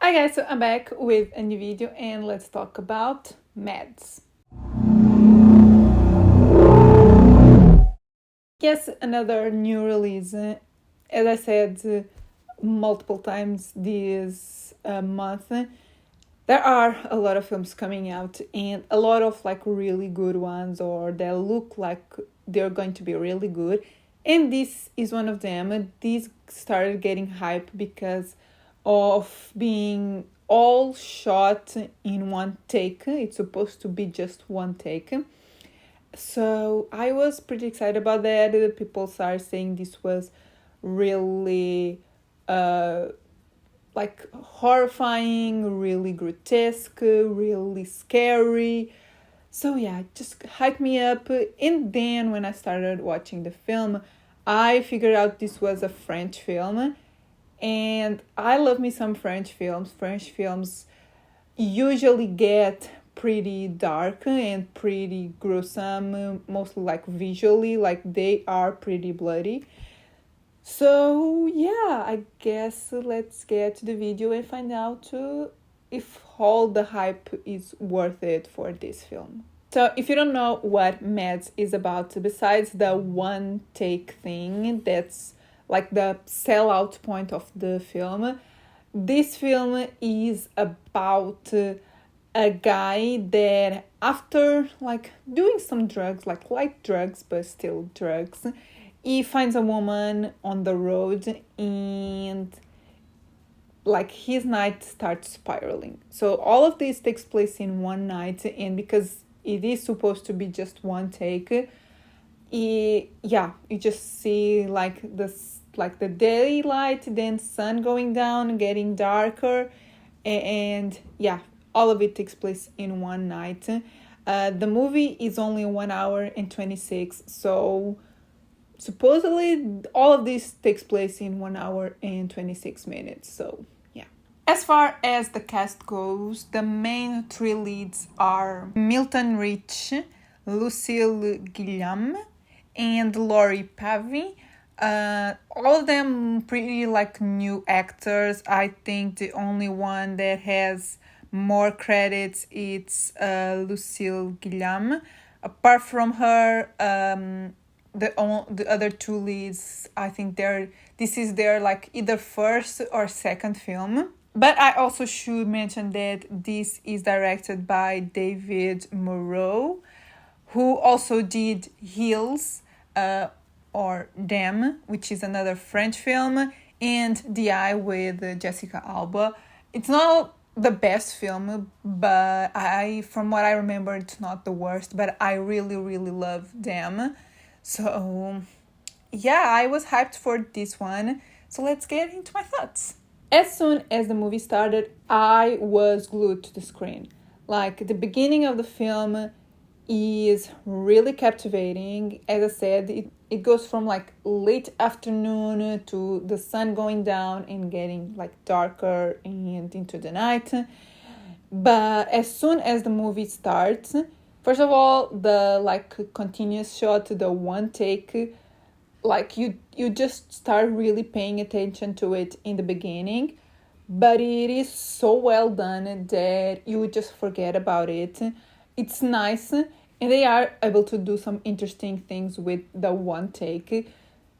Hi guys, so I'm back with a new video and let's talk about MadS. Yes, another new release. As I said multiple times this month, there are a lot of films coming out and a lot of really good ones, or that look like they're going to be really good. And this is one of them. This started getting hype because of being all shot in one take. It's supposed to be just one take. So I was pretty excited about that. People started saying this was really horrifying, really grotesque, really scary. So yeah, just hyped me up. And then when I started watching the film, I figured out this was a French film. And I love me some French films. French films usually get pretty dark and pretty gruesome, mostly visually, they are pretty bloody. So yeah, I guess let's get to the video and find out if all the hype is worth it for this film. So if you don't know what MadS is about, besides the one take thing that's the sellout point of the film, this film is about a guy that after doing some drugs, light drugs but still drugs, he finds a woman on the road and his night starts spiraling. So all of this takes place in one night, and because it is supposed to be just one take, you just see the daylight, then sun going down, getting darker, and all of it takes place in one night. The movie is only 1 hour and 26, so supposedly all of this takes place in 1 hour and 26 minutes. So yeah. As far as the cast goes, the main three leads are Milton Rich, Lucille Guillaume, and Laurie Pavey. All of them pretty new actors. I think the only one that has more credits is Lucille Guillaume. Apart from her, the other two leads, I think this is their either first or second film. But I also should mention that this is directed by David Moreau, who also did Heels, or Them, which is another French film, and The Eye with Jessica Alba. It's not the best film, but from what I remember, it's not the worst, but I really, really love Them. So yeah, I was hyped for this one. So let's get into my thoughts. As soon as the movie started, I was glued to the screen. The beginning of the film is really captivating. As I said, it goes from late afternoon to the sun going down and getting darker and into the night. But as soon as the movie starts, first of all, the continuous shot, the one take, you just start really paying attention to it in the beginning, but it is so well done that you just forget about it. It's nice, and they are able to do some interesting things with the one take.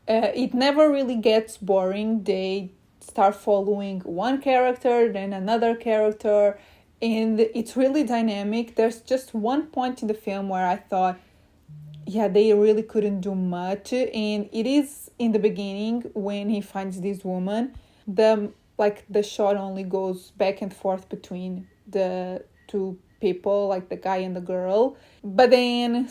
It never really gets boring. They start following one character, then another character, and it's really dynamic. There's just one point in the film where I thought, they really couldn't do much, and it is in the beginning when he finds this woman. The shot only goes back and forth between the two people, the guy and the girl, but then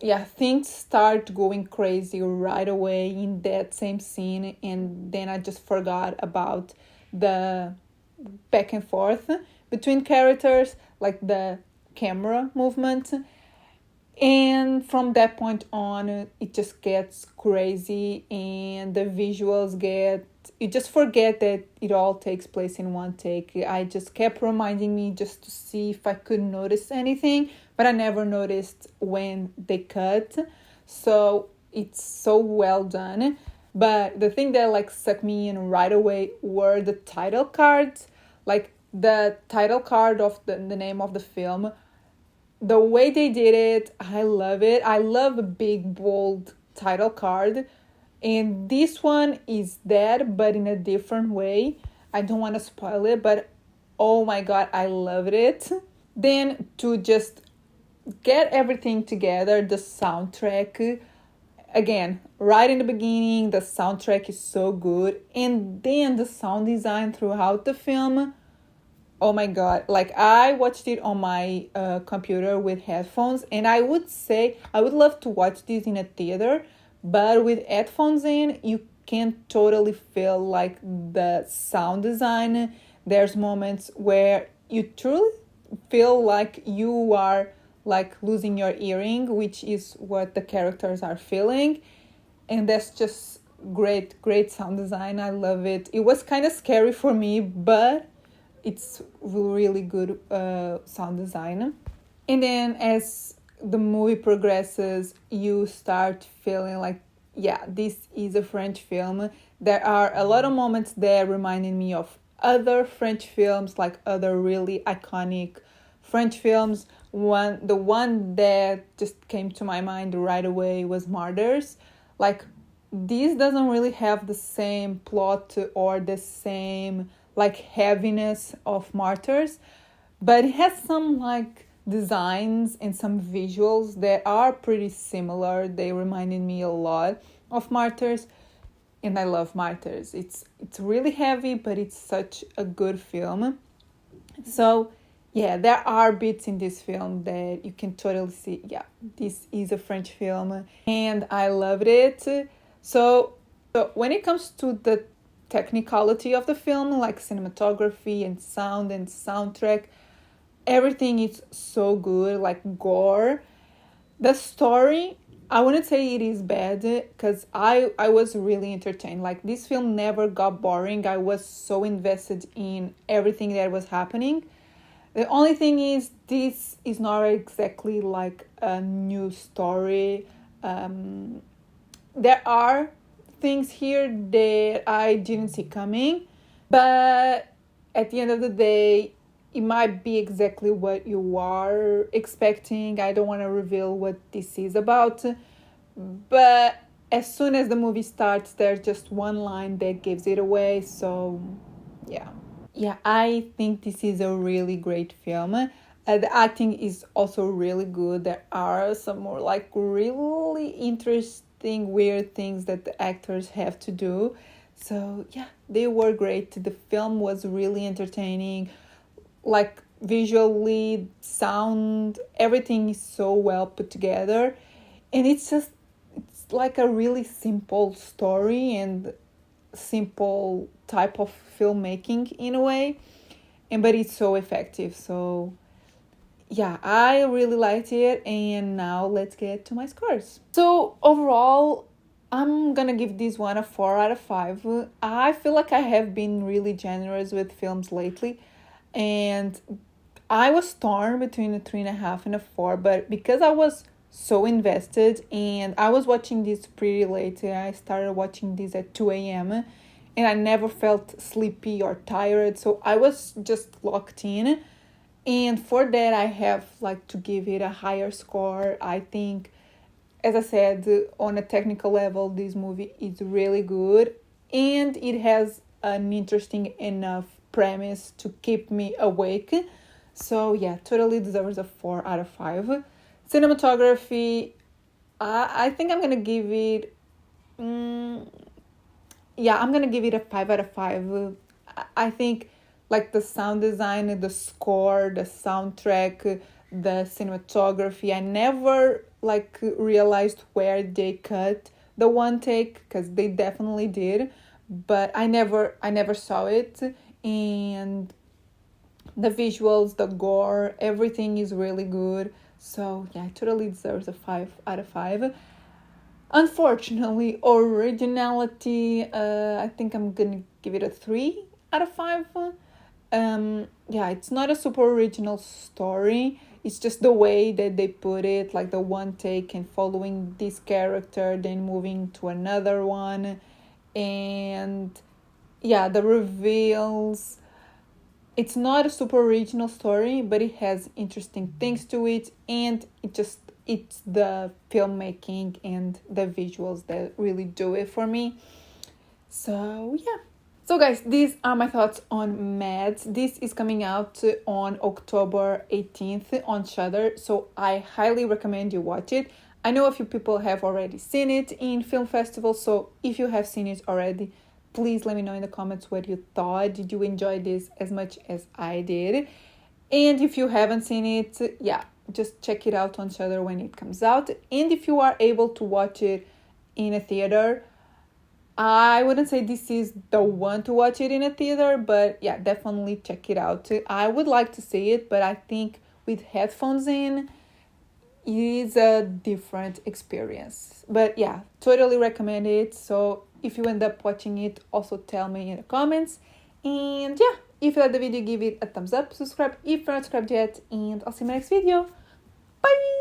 things start going crazy right away in that same scene, and then I just forgot about the back and forth between characters, the camera movement. And from that point on, it just gets crazy, and the visuals you just forget that it all takes place in one take. I just kept reminding me just to see if I could notice anything, but I never noticed when they cut. So it's so well done. But the thing that sucked me in right away were the title cards. the title card of the name of the film, the way they did it, I love it. I love a big, bold title card. And this one is that, but in a different way. I don't want to spoil it, but oh my god, I loved it. Then to just get everything together, the soundtrack, again, right in the beginning, the soundtrack is so good. And then the sound design throughout the film, oh my god, like I watched it on my computer with headphones, and I would say I would love to watch this in a theater, but with headphones in, you can totally feel like the sound design. There's moments where you truly feel like you are like losing your hearing, which is what the characters are feeling. And that's just great sound design. I love it. It was kind of scary for me, but it's really good sound design. And then as the movie progresses, you start feeling like, yeah, this is a French film. There are a lot of moments there reminding me of other French films, like other really iconic French films. The one that just came to my mind right away was MadS. Like, this doesn't really have the same plot or the same like heaviness of Martyrs, but it has some like designs and some visuals that are pretty similar. They reminded me a lot of Martyrs, and I love Martyrs. It's really heavy, but it's such a good film. So yeah, there are bits in this film that you can totally see, yeah, this is a French film, and I loved it. So when it comes to the technicality of the film, like cinematography and sound and soundtrack, everything is so good, like gore. The story, I wouldn't say it is bad, because I was really entertained. Like, this film never got boring. I was so invested in everything that was happening. The only thing is, this is not exactly like a new story. There are things here that I didn't see coming, but at the end of the day, it might be exactly what you are expecting. I don't want to reveal what this is about, but as soon as the movie starts, there's just one line that gives it away. So yeah, I think this is a really great film. The acting is also really good. There are some more like really interesting, weird things that the actors have to do. So yeah, they were great. The film was really entertaining. Like, visually, sound, everything is so well put together. And it's like a really simple story and simple type of filmmaking in a way, but it's so effective. So yeah, I really liked it. And now let's get to my scores. So overall, I'm gonna give this one a 4 out of 5. I feel like I have been really generous with films lately, and I was torn between a 3.5 and a 4, but because I was so invested and I was watching this pretty late, I started watching this at 2 a.m. and I never felt sleepy or tired, so I was just locked in. And for that, I have like to give it a higher score. I think, as I said, on a technical level, this movie is really good, and it has an interesting enough premise to keep me awake. So yeah, totally deserves a 4 out of 5. Cinematography, I think I'm gonna give it, I'm gonna give it a 5 out of 5. I think like the sound design, the score, the soundtrack, the cinematography, I never like realized where they cut the one take, because they definitely did, but I never saw it. And the visuals, the gore, everything is really good. So yeah, it totally deserves a 5 out of 5. Unfortunately, originality, I think I'm gonna give it a 3 out of 5. It's not a super original story. It's just the way that they put it, like the one take and following this character, then moving to another one. And yeah, the reveals, It's not a super original story, but it has interesting things to it, and it's the filmmaking and the visuals that really do it for me. So yeah. So guys, these are my thoughts on MadS. This is coming out on October 18th on Shudder, so I highly recommend you watch it. I know a few people have already seen it in film festivals, so if you have seen it already, please let me know in the comments what you thought. Did you enjoy this as much as I did? And if you haven't seen it, yeah, just check it out on Shudder when it comes out. And if you are able to watch it in a theater, I wouldn't say this is the one to watch it in a theater, but yeah, definitely check it out. I would like to see it, but I think with headphones in, it is a different experience. But yeah, totally recommend it. So if you end up watching it, also tell me in the comments. And yeah, if you like the video, give it a thumbs up, subscribe if you're not subscribed yet, and I'll see you in my next video. Bye!